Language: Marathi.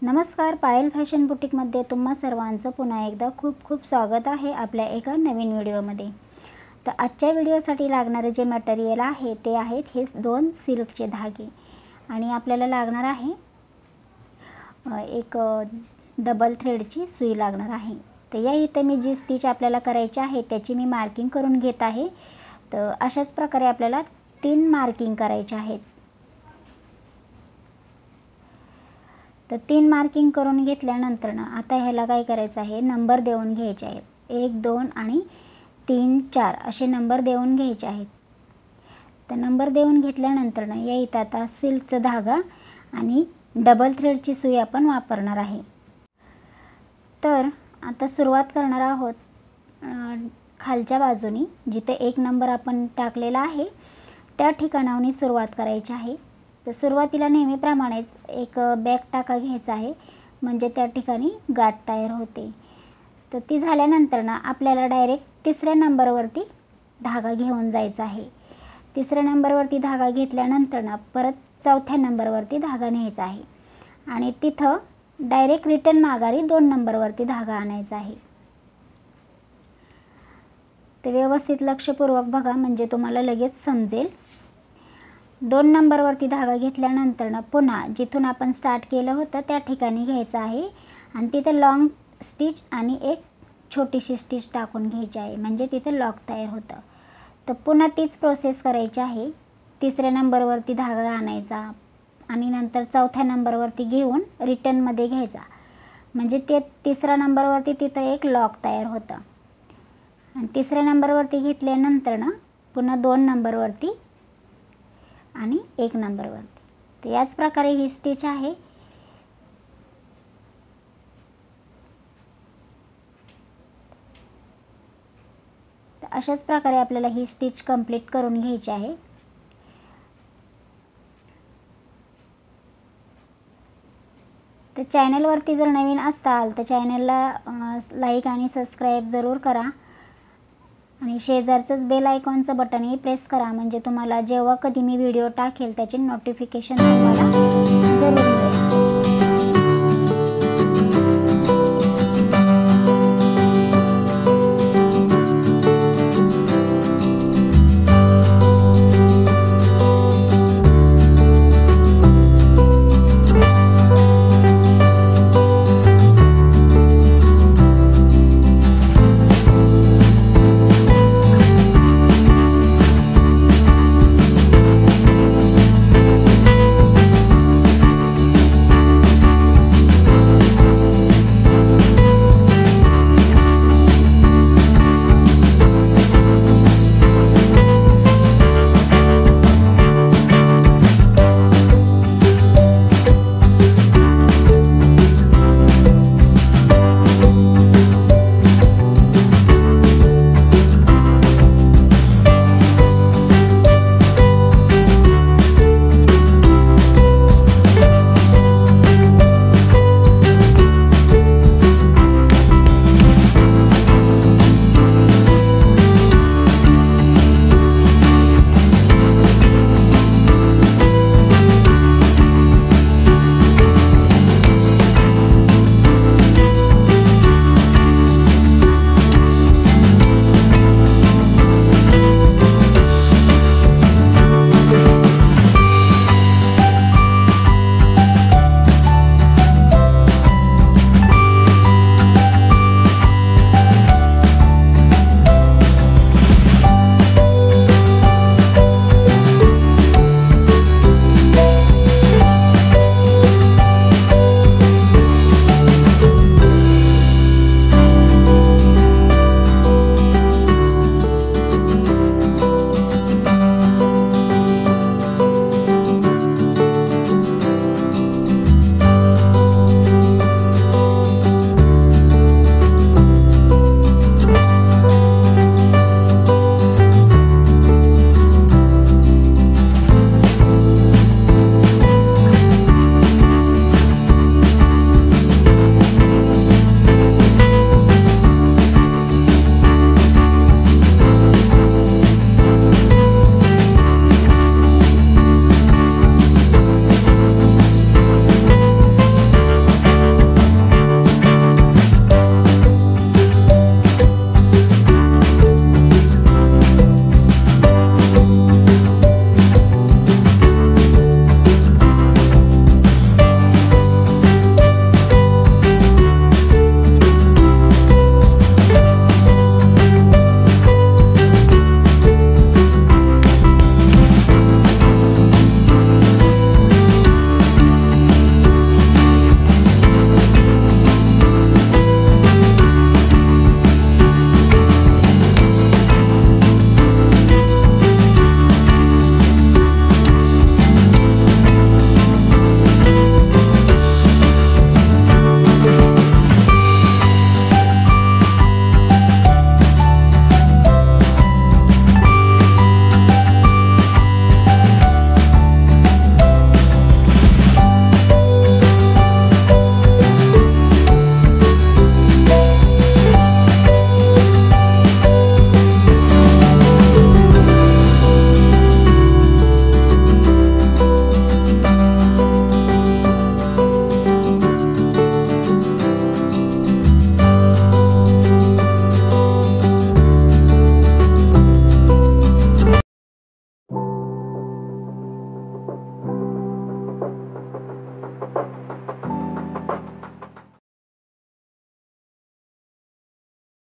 नमस्कार, पायल फॅशन बुटीकमध्ये तुम्हा सर्वांचं पुन्हा एकदा खूप खूप स्वागत आहे आपल्या एका नवीन व्हिडिओमध्ये। तर आजच्या व्हिडिओसाठी लागणारे जे मटेरियल आहे ते आहेत हे 2 सिल्कचे धागे आणि आपल्याला लागणार आहे एक डबल थ्रेडची सुई लागणार आहे। तर या इथे मी जी स्टिच आपल्याला करायची आहे त्याची मी मार्किंग करून घेत आहे। तर अशाच प्रकारे आपल्याला 3 मार्किंग करायचे आहेत। तर 3 मार्किंग करून घेतल्यानंतर आता ह्याला काय करायचं आहे, नंबर देऊन घ्यायचे आहेत। 1 2 आणि 3 4 असे नंबर देऊन घ्यायचे आहेत। तर नंबर देऊन घेतल्यानंतर या इथे आता सिल्कचा धागा आणि डबल थ्रेडची सुई आपण वापरणार आहे। तर आता सुरुवात करणार आहोत खालच्या बाजूनी जिथे 1 नंबर आपण टाकलेला आहे त्या ठिकाणावरून सुरुवात करायची आहे। तर सुरुवातीला नेहमीप्रमाणेच एक बॅक टाका घ्यायचा आहे म्हणजे त्या ठिकाणी गाठ तयार होते। तर ती झाल्यानंतर आपल्याला डायरेक्ट तिसऱ्या नंबरवरती धागा घेऊन जायचा आहे। तिसऱ्या नंबरवरती धागा घेतल्यानंतर परत चौथ्या नंबरवरती धागा न्यायचा आहे आणि तिथं डायरेक्ट रिटर्न माघारी 2 नंबरवरती धागा आणायचा आहे। तर व्यवस्थित लक्षपूर्वक बघा म्हणजे तुम्हाला लगेच समजेल। 2 नंबरवरती धागा घेतल्यानंतर पुन्हा जिथून आपण स्टार्ट केलं होतं त्या ठिकाणी घ्यायचं आहे आणि तिथे लॉंग स्टिच आणि एक छोटीशी स्टिच टाकून घ्यायची आहे म्हणजे तिथे लॉक तयार होतं। तर पुन्हा तीच प्रोसेस करायची आहे। तिसऱ्या नंबरवरती धागा आणायचा आणि नंतर चौथ्या नंबरवरती घेऊन रिटर्नमध्ये घ्यायचा म्हणजे ते तिसऱ्या नंबरवरती तिथं एक लॉक तयार होतं आणि तिसऱ्या नंबरवरती घेतल्यानंतर पुन्हा 2 नंबरवरती आणि 1 नंबरवरती। तर याच प्रकारे ही स्टिच आहे। तर अशाच प्रकारे आपल्याला ही स्टिच कंप्लीट करून घ्यायची आहे। तर चॅनलवरती जर नवीन असाल तर चॅनलला लाईक आणि सबस्क्राईब जरूर करा आणि शेजारचंच बेल आयकॉनचं बटनही प्रेस करा म्हणजे तुम्हाला जेव्हा कधी मी व्हिडिओ टाकेल त्याचे नोटिफिकेशन तुम्हाला जरूर मिळेल।